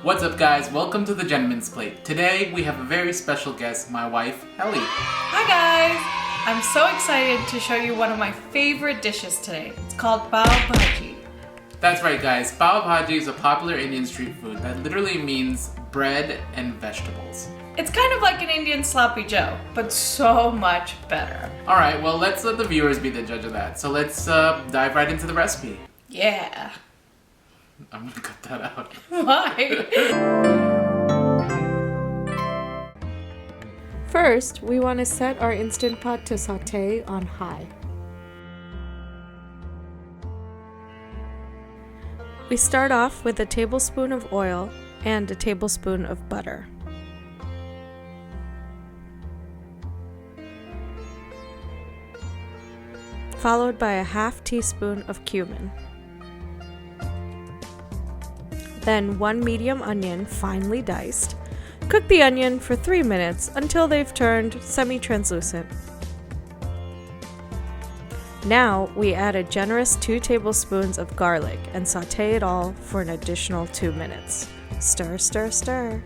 What's up guys, welcome to the Gentleman's Plate. Today we have a very special guest, my wife, Ellie. Hi guys! I'm so excited to show you one of my favorite dishes today. It's called Pav Bhaji. That's right guys, Pav Bhaji is a popular Indian street food that literally means bread and vegetables. It's kind of like an Indian sloppy joe, but so much better. Alright, well let's let the viewers be the judge of that. So let's dive right into the recipe. Yeah. I'm gonna cut that out. Why? First, we want to set our Instant Pot to saute on high. We start off with a tablespoon of oil and a tablespoon of butter. Followed by a half teaspoon of cumin. Then 1 medium onion, finely diced. Cook the onion for 3 minutes until they've turned semi-translucent. Now we add a generous 2 tablespoons of garlic and sauté it all for an additional 2 minutes. Stir, stir, stir.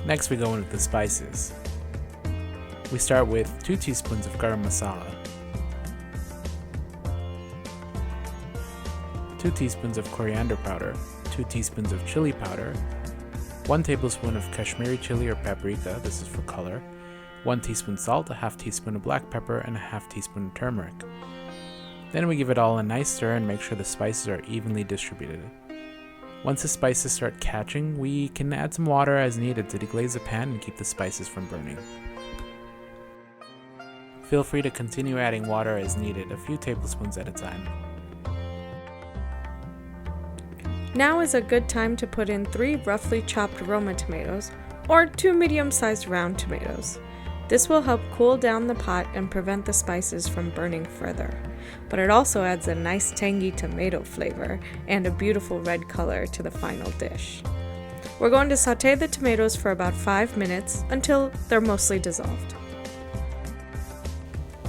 Next we go in with the spices. We start with 2 teaspoons of garam masala, 2 teaspoons of coriander powder, 2 teaspoons of chili powder, 1 tablespoon of Kashmiri chili or paprika, this is for color, 1 teaspoon salt, a half teaspoon of black pepper, and a half teaspoon of turmeric. Then we give it all a nice stir and make sure the spices are evenly distributed. Once the spices start catching, we can add some water as needed to deglaze the pan and keep the spices from burning. Feel free to continue adding water as needed, a few tablespoons at a time. Now is a good time to put in 3 roughly chopped Roma tomatoes or 2 medium-sized round tomatoes. This will help cool down the pot and prevent the spices from burning further. But it also adds a nice tangy tomato flavor and a beautiful red color to the final dish. We're going to sauté the tomatoes for about 5 minutes until they're mostly dissolved.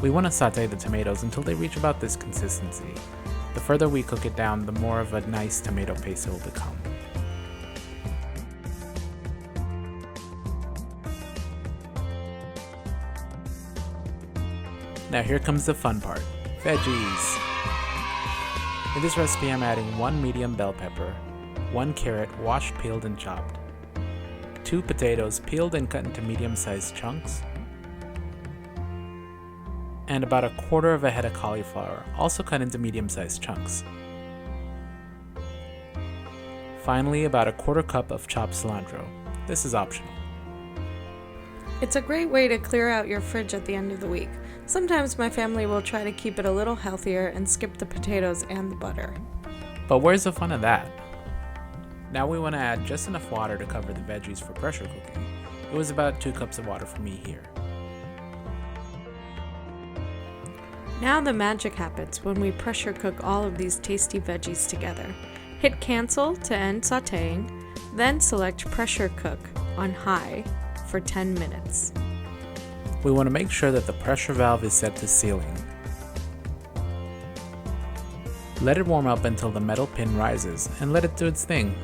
We want to sauté the tomatoes until they reach about this consistency. The further we cook it down, the more of a nice tomato paste it will become. Now here comes the fun part, veggies. In this recipe I'm adding 1 medium bell pepper, 1 carrot washed, peeled and chopped, 2 potatoes peeled and cut into medium-sized chunks, and about 1/4 of a head of cauliflower, also cut into medium-sized chunks. Finally, about 1/4 cup of chopped cilantro. This is optional. It's a great way to clear out your fridge at the end of the week. Sometimes my family will try to keep it a little healthier and skip the potatoes and the butter. But where's the fun of that? Now we want to add just enough water to cover the veggies for pressure cooking. It was about 2 cups of water for me here. Now the magic happens when we pressure cook all of these tasty veggies together. Hit cancel to end sautéing, then select pressure cook on high for 10 minutes. We want to make sure that the pressure valve is set to sealing. Let it warm up until the metal pin rises and let it do its thing.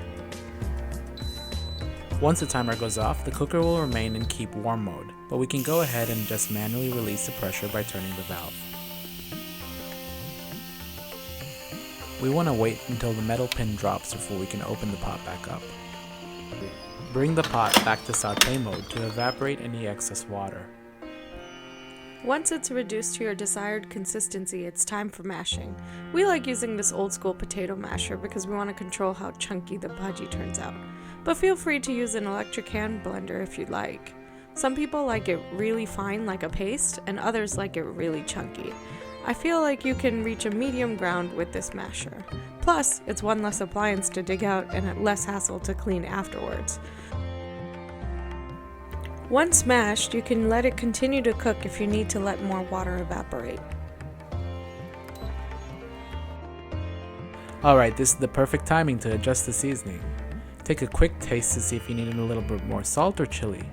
Once the timer goes off, the cooker will remain in keep warm mode, but we can go ahead and just manually release the pressure by turning the valve. We want to wait until the metal pin drops before we can open the pot back up. Bring the pot back to sauté mode to evaporate any excess water. Once it's reduced to your desired consistency, it's time for mashing. We like using this old school potato masher because we want to control how chunky the bhaji turns out. But feel free to use an electric hand blender if you'd like. Some people like it really fine like a paste, and others like it really chunky. I feel like you can reach a medium ground with this masher. Plus, it's one less appliance to dig out and less hassle to clean afterwards. Once mashed, you can let it continue to cook if you need to let more water evaporate. Alright, this is the perfect timing to adjust the seasoning. Take a quick taste to see if you needed a little bit more salt or chili.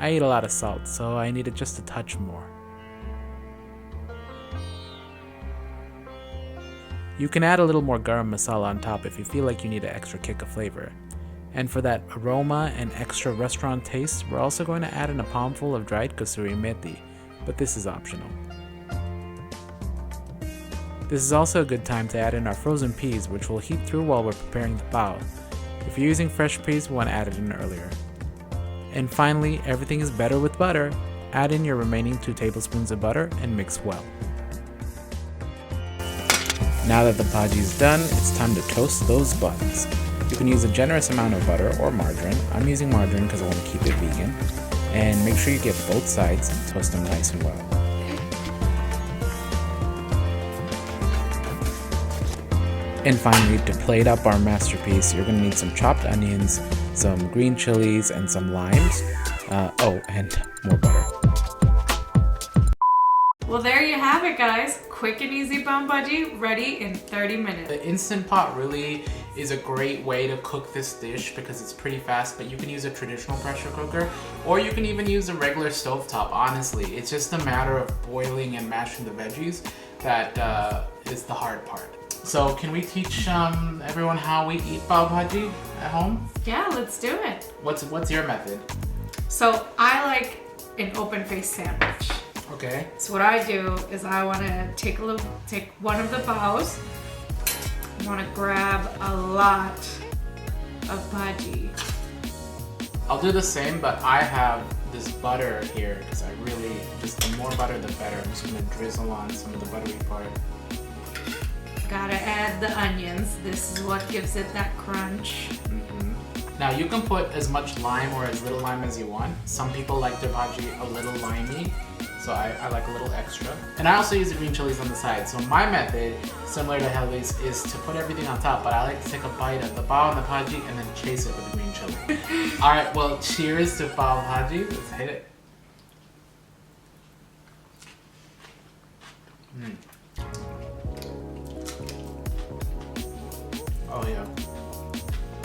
I eat a lot of salt, so I needed just a touch more. You can add a little more garam masala on top if you feel like you need an extra kick of flavor. And for that aroma and extra restaurant taste, we're also going to add in a palmful of dried kasuri methi, but this is optional. This is also a good time to add in our frozen peas, which will heat through while we're preparing the pav. If you're using fresh peas, we want to add it in earlier. And finally, everything is better with butter. Add in your remaining 2 tablespoons of butter and mix well. Now that the bhaji is done, it's time to toast those buns. You can use a generous amount of butter or margarine. I'm using margarine because I want to keep it vegan. And make sure you get both sides and toast them nice and well. And finally, to plate up our masterpiece, you're going to need some chopped onions, some green chilies, and some limes. And more butter. Well, there you have it, guys. Quick and easy Pav Bhaji, ready in 30 minutes. The Instant Pot really is a great way to cook this dish because it's pretty fast, but you can use a traditional pressure cooker, or you can even use a regular stovetop. Honestly, it's just a matter of boiling and mashing the veggies that is the hard part. So can we teach everyone how we eat Pav Bhaji at home? Yeah, let's do it. What's your method? So I like an open face sandwich. Okay. So what I do is I want to take one of the pavs. I want to grab a lot of bhaji. I'll do the same, but I have this butter here because I really the more butter the better. I'm just gonna drizzle on some of the buttery part. Gotta add the onions. This is what gives it that crunch. Now you can put as much lime or as little lime as you want. Some people like their bhaji a little limey, so I like a little extra. And I also use the green chilies on the side. So my method, similar to Helly's, is to put everything on top, but I like to take a bite of the pav and the bhaji and then chase it with the green chili. Alright, well cheers to Pav Bhaji. Let's hit it. Oh yeah.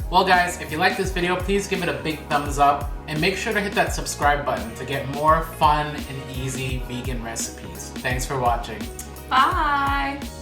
Well guys, if you like this video, please give it a big thumbs up and make sure to hit that subscribe button to get more fun and easy vegan recipes. Thanks for watching. Bye!